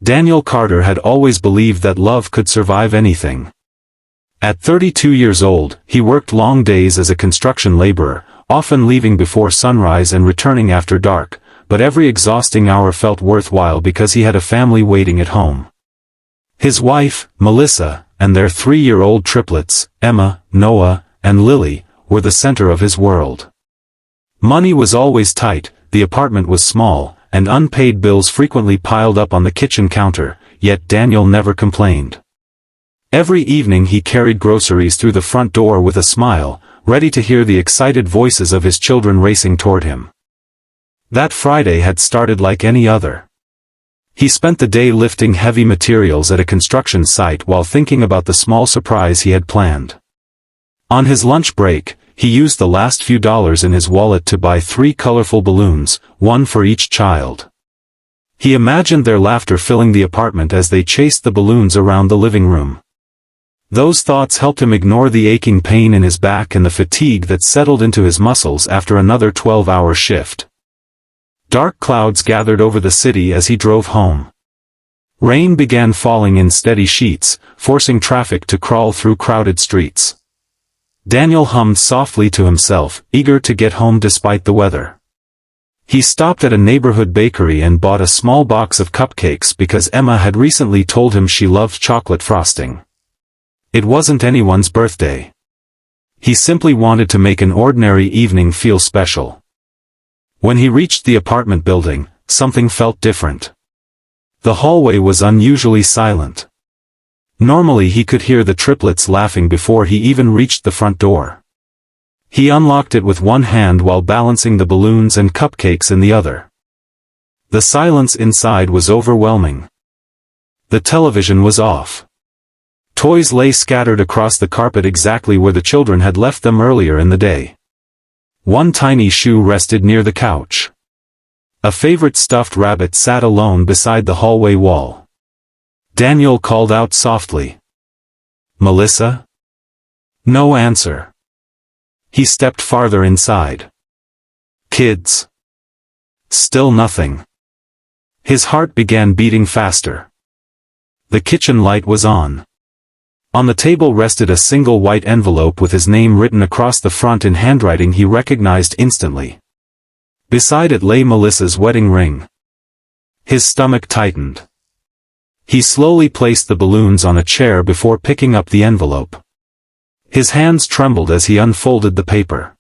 Daniel Carter had always believed that love could survive anything. At 32 years old, he worked long days as a construction laborer, often leaving before sunrise and returning after dark, but every exhausting hour felt worthwhile because he had a family waiting at home. His wife, Melissa, and their 3-year-old triplets, Emma, Noah, and Lily, were the center of his world. Money was always tight, the apartment was small, and unpaid bills frequently piled up on the kitchen counter, yet Daniel never complained. Every evening he carried groceries through the front door with a smile, ready to hear the excited voices of his children racing toward him. That Friday had started like any other. He spent the day lifting heavy materials at a construction site while thinking about the small surprise he had planned. On his lunch break, he used the last few dollars in his wallet to buy 3 colorful balloons, one for each child. He imagined their laughter filling the apartment as they chased the balloons around the living room. Those thoughts helped him ignore the aching pain in his back and the fatigue that settled into his muscles after another 12-hour shift. Dark clouds gathered over the city as he drove home. Rain began falling in steady sheets, forcing traffic to crawl through crowded streets. Daniel hummed softly to himself, eager to get home despite the weather. He stopped at a neighborhood bakery and bought a small box of cupcakes because Emma had recently told him she loved chocolate frosting. It wasn't anyone's birthday. He simply wanted to make an ordinary evening feel special. When he reached the apartment building, something felt different. The hallway was unusually silent. Normally he could hear the triplets laughing before he even reached the front door. He unlocked it with one hand while balancing the balloons and cupcakes in the other. The silence inside was overwhelming. The television was off. Toys lay scattered across the carpet exactly where the children had left them earlier in the day. One tiny shoe rested near the couch. A favorite stuffed rabbit sat alone beside the hallway wall. Daniel called out softly. "Melissa?" No answer. He stepped farther inside. "Kids?" Still nothing. His heart began beating faster. The kitchen light was on. On the table rested a single white envelope with his name written across the front in handwriting he recognized instantly. Beside it lay Melissa's wedding ring. His stomach tightened. He slowly placed the balloons on a chair before picking up the envelope. His hands trembled as he unfolded the paper.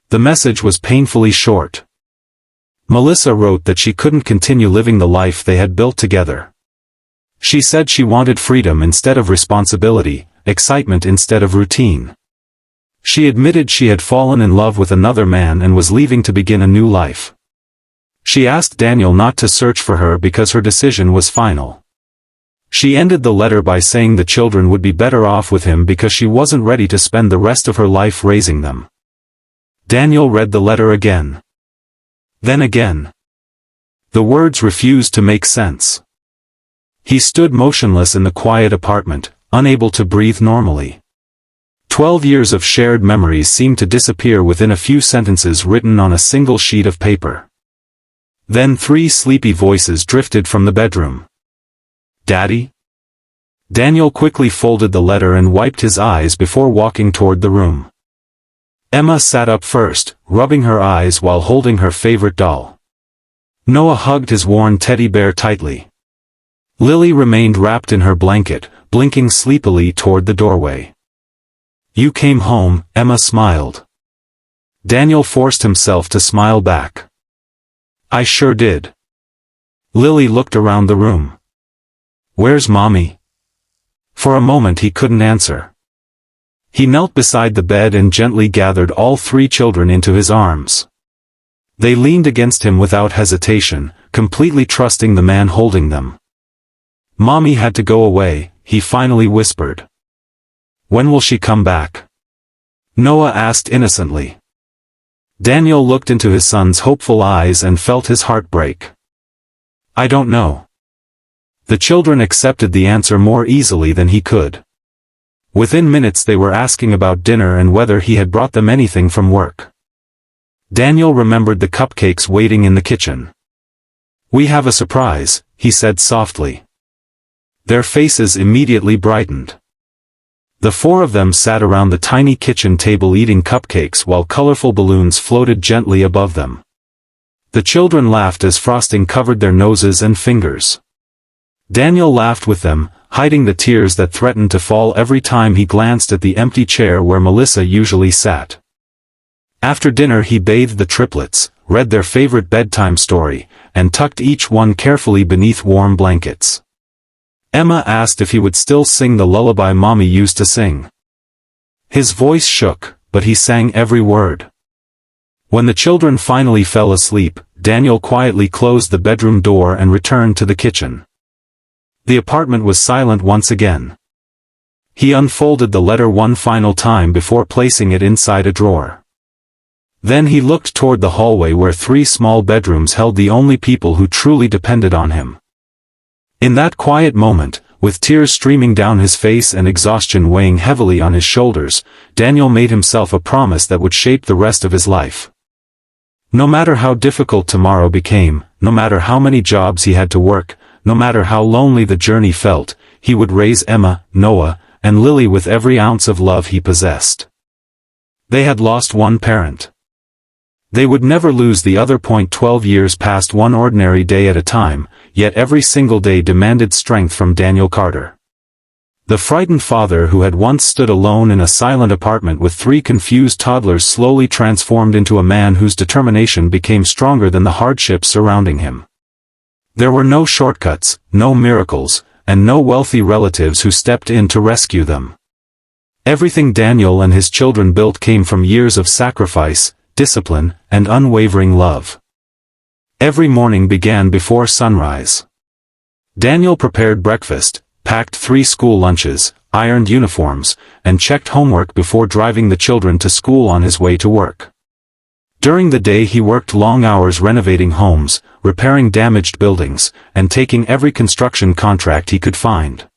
The message was painfully short. Melissa wrote that she couldn't continue living the life they had built together. She said she wanted freedom instead of responsibility, excitement instead of routine. She admitted she had fallen in love with another man and was leaving to begin a new life. She asked Daniel not to search for her because her decision was final. She ended the letter by saying the children would be better off with him because she wasn't ready to spend the rest of her life raising them. Daniel read the letter again. Then again. The words refused to make sense. He stood motionless in the quiet apartment, unable to breathe normally. 12 years of shared memories seemed to disappear within a few sentences written on a single sheet of paper. Then 3 sleepy voices drifted from the bedroom. "Daddy?" Daniel quickly folded the letter and wiped his eyes before walking toward the room. Emma sat up first, rubbing her eyes while holding her favorite doll. Noah hugged his worn teddy bear tightly. Lily remained wrapped in her blanket, blinking sleepily toward the doorway. "You came home," Emma smiled. Daniel forced himself to smile back. "I sure did." Lily looked around the room. "Where's Mommy?" For a moment he couldn't answer. He knelt beside the bed and gently gathered all 3 children into his arms. They leaned against him without hesitation, completely trusting the man holding them. "Mommy had to go away," he finally whispered. "When will she come back?" Noah asked innocently. Daniel looked into his son's hopeful eyes and felt his heart break. "I don't know." The children accepted the answer more easily than he could. Within minutes they were asking about dinner and whether he had brought them anything from work. Daniel remembered the cupcakes waiting in the kitchen. "We have a surprise," he said softly. Their faces immediately brightened. The four of them sat around the tiny kitchen table eating cupcakes while colorful balloons floated gently above them. The children laughed as frosting covered their noses and fingers. Daniel laughed with them, hiding the tears that threatened to fall every time he glanced at the empty chair where Melissa usually sat. After dinner he bathed the triplets, read their favorite bedtime story, and tucked each one carefully beneath warm blankets. Emma asked if he would still sing the lullaby Mommy used to sing. His voice shook, but he sang every word. When the children finally fell asleep, Daniel quietly closed the bedroom door and returned to the kitchen. The apartment was silent once again. He unfolded the letter one final time before placing it inside a drawer. Then he looked toward the hallway where three small bedrooms held the only people who truly depended on him. In that quiet moment, with tears streaming down his face and exhaustion weighing heavily on his shoulders, Daniel made himself a promise that would shape the rest of his life. No matter how difficult tomorrow became, no matter how many jobs he had to work, no matter how lonely the journey felt, he would raise Emma, Noah, and Lily with every ounce of love he possessed. They had lost one parent. They would never lose the other. 12 years passed one ordinary day at a time, yet every single day demanded strength from Daniel Carter. The frightened father who had once stood alone in a silent apartment with three confused toddlers slowly transformed into a man whose determination became stronger than the hardships surrounding him. There were no shortcuts, no miracles, and no wealthy relatives who stepped in to rescue them. Everything Daniel and his children built came from years of sacrifice, discipline, and unwavering love. Every morning began before sunrise. Daniel prepared breakfast, packed 3 school lunches, ironed uniforms, and checked homework before driving the children to school on his way to work. During the day he worked long hours renovating homes, repairing damaged buildings, and taking every construction contract he could find.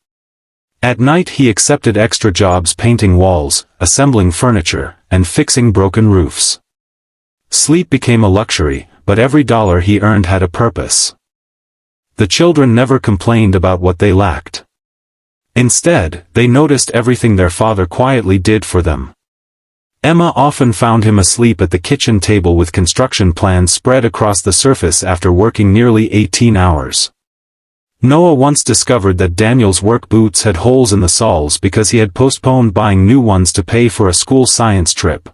At night he accepted extra jobs painting walls, assembling furniture, and fixing broken roofs. Sleep became a luxury, but every dollar he earned had a purpose. The children never complained about what they lacked. Instead, they noticed everything their father quietly did for them. Emma often found him asleep at the kitchen table with construction plans spread across the surface after working nearly 18 hours. Noah once discovered that Daniel's work boots had holes in the soles because he had postponed buying new ones to pay for a school science trip.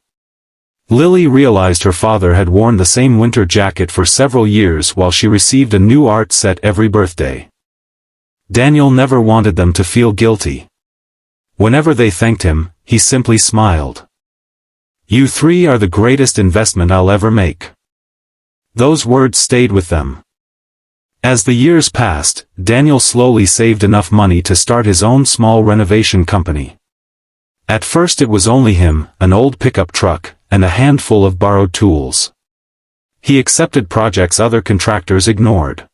Lily realized her father had worn the same winter jacket for several years while she received a new art set every birthday. Daniel never wanted them to feel guilty. Whenever they thanked him, he simply smiled. "You three are the greatest investment I'll ever make." Those words stayed with them. As the years passed, Daniel slowly saved enough money to start his own small renovation company. At first it was only him, an old pickup truck, and a handful of borrowed tools. He accepted projects other contractors ignored.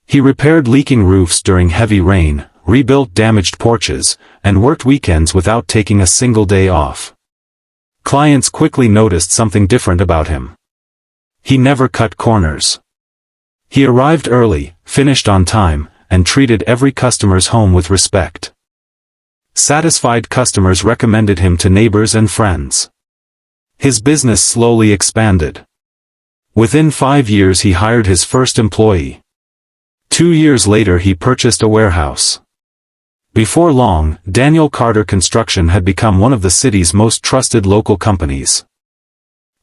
He repaired leaking roofs during heavy rain, rebuilt damaged porches, and worked weekends without taking a single day off. Clients quickly noticed something different about him. He never cut corners. He arrived early, finished on time, and treated every customer's home with respect. Satisfied customers recommended him to neighbors and friends. His business slowly expanded. Within 5 years he hired his first employee. 2 years later he purchased a warehouse. Before long, Daniel Carter Construction had become one of the city's most trusted local companies.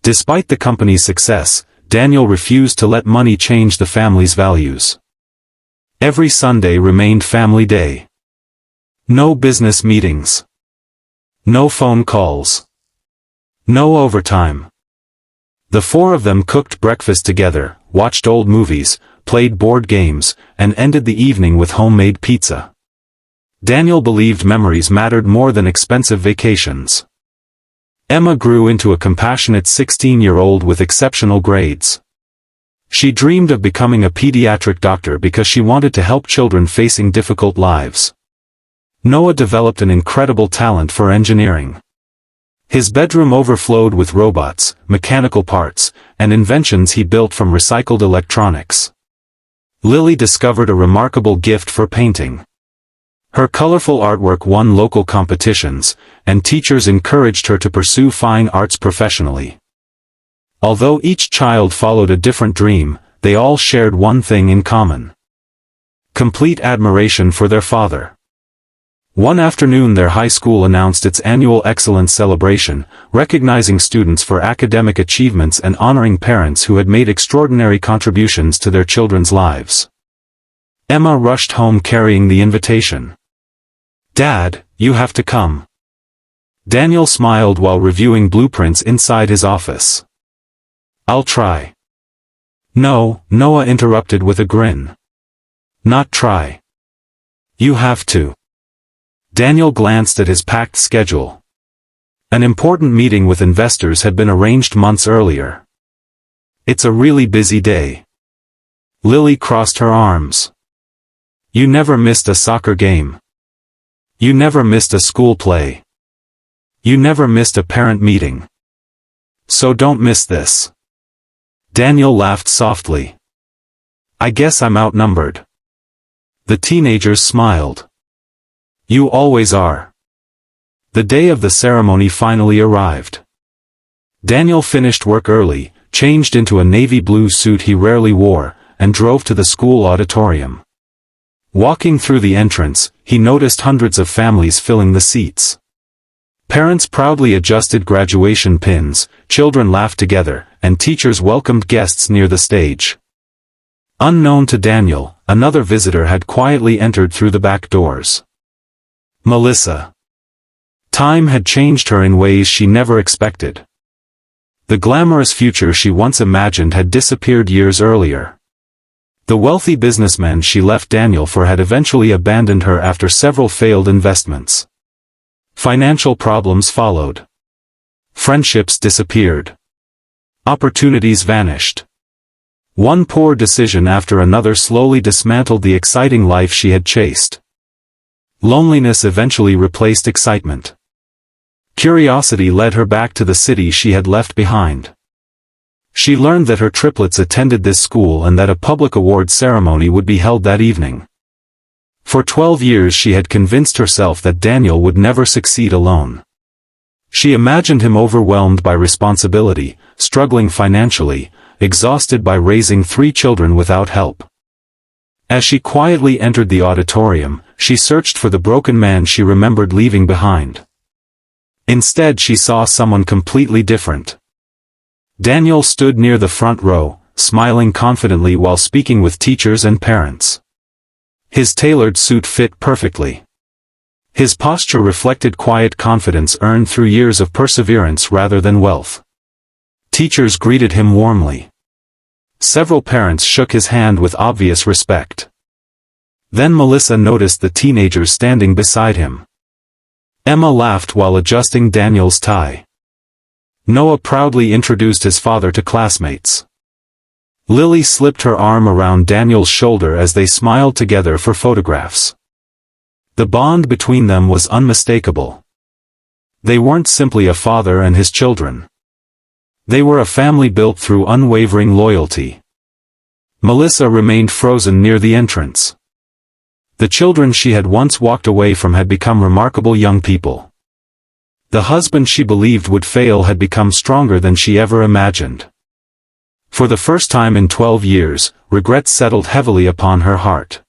Despite the company's success, Daniel refused to let money change the family's values. Every Sunday remained family day. No business meetings. No phone calls. No overtime. The four of them cooked breakfast together, watched old movies, played board games, and ended the evening with homemade pizza. Daniel believed memories mattered more than expensive vacations. Emma grew into a compassionate 16-year-old with exceptional grades. She dreamed of becoming a pediatric doctor because she wanted to help children facing difficult lives. Noah developed an incredible talent for engineering. His bedroom overflowed with robots, mechanical parts, and inventions he built from recycled electronics. Lily discovered a remarkable gift for painting. Her colorful artwork won local competitions, and teachers encouraged her to pursue fine arts professionally. Although each child followed a different dream, they all shared one thing in common: complete admiration for their father. One afternoon their high school announced its annual excellence celebration, recognizing students for academic achievements and honoring parents who had made extraordinary contributions to their children's lives. Emma rushed home carrying the invitation. "Dad, you have to come." Daniel smiled while reviewing blueprints inside his office. "I'll try." "No," Noah interrupted with a grin. "Not try. You have to." Daniel glanced at his packed schedule. An important meeting with investors had been arranged months earlier. "It's a really busy day." Lily crossed her arms. "You never missed a soccer game. You never missed a school play. You never missed a parent meeting. So don't miss this." Daniel laughed softly. "I guess I'm outnumbered." The teenagers smiled. "You always are." The day of the ceremony finally arrived. Daniel finished work early, changed into a navy blue suit he rarely wore, and drove to the school auditorium. Walking through the entrance, he noticed hundreds of families filling the seats. Parents proudly adjusted graduation pins, children laughed together, and teachers welcomed guests near the stage. Unknown to Daniel, another visitor had quietly entered through the back doors. Melissa. Time had changed her in ways she never expected. The glamorous future she once imagined had disappeared years earlier. The wealthy businessman she left Daniel for had eventually abandoned her after several failed investments. Financial problems followed. Friendships disappeared. Opportunities vanished. One poor decision after another slowly dismantled the exciting life she had chased. Loneliness eventually replaced excitement. Curiosity led her back to the city she had left behind. She learned that her triplets attended this school and that a public award ceremony would be held that evening. For 12 years she had convinced herself that Daniel would never succeed alone. She imagined him overwhelmed by responsibility, struggling financially, exhausted by raising 3 children without help. As she quietly entered the auditorium, she searched for the broken man she remembered leaving behind. Instead she saw someone completely different. Daniel stood near the front row, smiling confidently while speaking with teachers and parents. His tailored suit fit perfectly. His posture reflected quiet confidence earned through years of perseverance rather than wealth. Teachers greeted him warmly. Several parents shook his hand with obvious respect. Then Melissa noticed the teenagers standing beside him. Emma laughed while adjusting Daniel's tie. Noah proudly introduced his father to classmates. Lily slipped her arm around Daniel's shoulder as they smiled together for photographs. The bond between them was unmistakable. They weren't simply a father and his children. They were a family built through unwavering loyalty. Melissa remained frozen near the entrance. The children she had once walked away from had become remarkable young people. The husband she believed would fail had become stronger than she ever imagined. For the first time in 12 years, regret settled heavily upon her heart.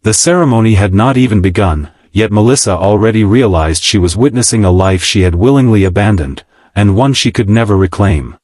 The ceremony had not even begun, yet Melissa already realized she was witnessing a life she had willingly abandoned, and one she could never reclaim.